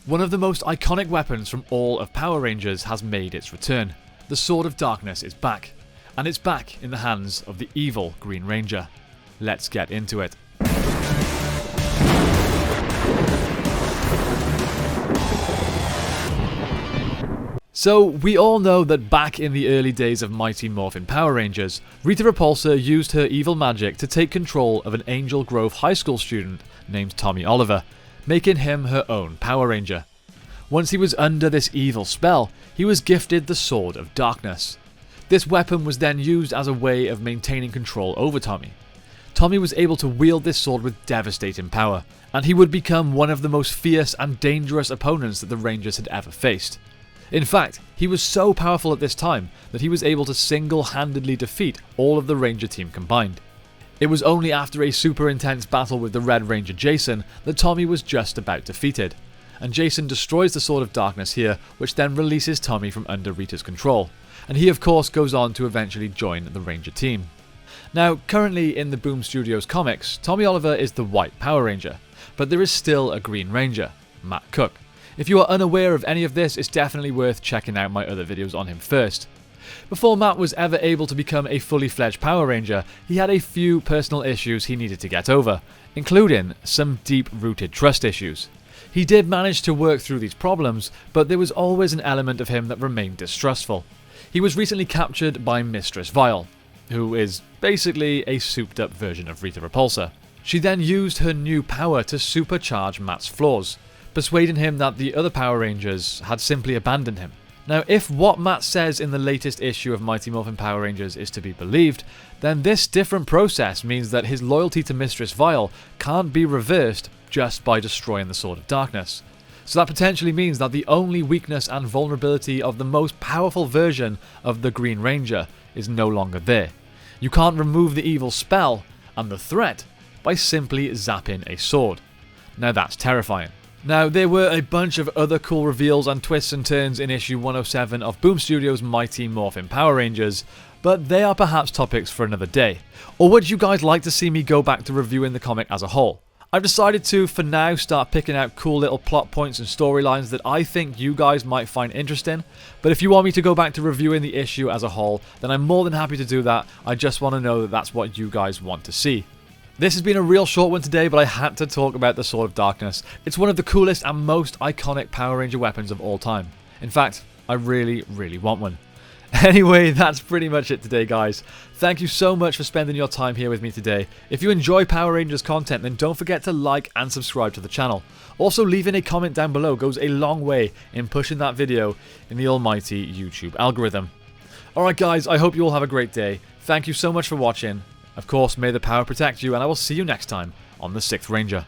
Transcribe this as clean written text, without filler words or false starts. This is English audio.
One of the most iconic weapons from all of Power Rangers has made its return. The Sword of Darkness is back, and it's back in the hands of the evil Green Ranger. Let's get into it. So, we all know that back in the early days of Mighty Morphin Power Rangers, Rita Repulsa used her evil magic to take control of an Angel Grove High School student named Tommy Oliver, making him her own Power Ranger. Once he was under this evil spell, he was gifted the Sword of Darkness. This weapon was then used as a way of maintaining control over Tommy. Tommy was able to wield this sword with devastating power, and he would become one of the most fierce and dangerous opponents that the Rangers had ever faced. In fact, he was so powerful at this time that he was able to single-handedly defeat all of the Ranger team combined. It was only after a super intense battle with the Red Ranger Jason that Tommy was just about defeated, and Jason destroys the Sword of Darkness here, which then releases Tommy from under Rita's control, and he of course goes on to eventually join the Ranger team. Now, currently in the Boom Studios comics, Tommy Oliver is the White Power Ranger, but there is still a Green Ranger, Matt Cook. If you are unaware of any of this, it's definitely worth checking out my other videos on him first. Before Matt was ever able to become a fully fledged Power Ranger, he had a few personal issues he needed to get over, including some deep-rooted trust issues. He did manage to work through these problems, but there was always an element of him that remained distrustful. He was recently captured by Mistress Vile, who is basically a souped-up version of Rita Repulsa. She then used her new power to supercharge Matt's flaws, persuading him that the other Power Rangers had simply abandoned him. Now, if what Matt says in the latest issue of Mighty Morphin Power Rangers is to be believed, then this different process means that his loyalty to Mistress Vile can't be reversed just by destroying the Sword of Darkness. So that potentially means that the only weakness and vulnerability of the most powerful version of the Green Ranger is no longer there. You can't remove the evil spell and the threat by simply zapping a sword. Now that's terrifying. Now, there were a bunch of other cool reveals and twists and turns in issue 107 of Boom Studios' Mighty Morphin Power Rangers, but they are perhaps topics for another day. Or would you guys like to see me go back to reviewing the comic as a whole? I've decided to, for now, start picking out cool little plot points and storylines that I think you guys might find interesting, but if you want me to go back to reviewing the issue as a whole, then I'm more than happy to do that. I just want to know that that's what you guys want to see. This has been a real short one today, but I had to talk about the Sword of Darkness. It's one of the coolest and most iconic Power Ranger weapons of all time. In fact, I really, really want one. Anyway, that's pretty much it today, guys. Thank you so much for spending your time here with me today. If you enjoy Power Rangers content, then don't forget to like and subscribe to the channel. Also, leaving a comment down below goes a long way in pushing that video in the almighty YouTube algorithm. Alright guys, I hope you all have a great day. Thank you so much for watching. Of course, may the power protect you, and I will see you next time on the 6th Ranger.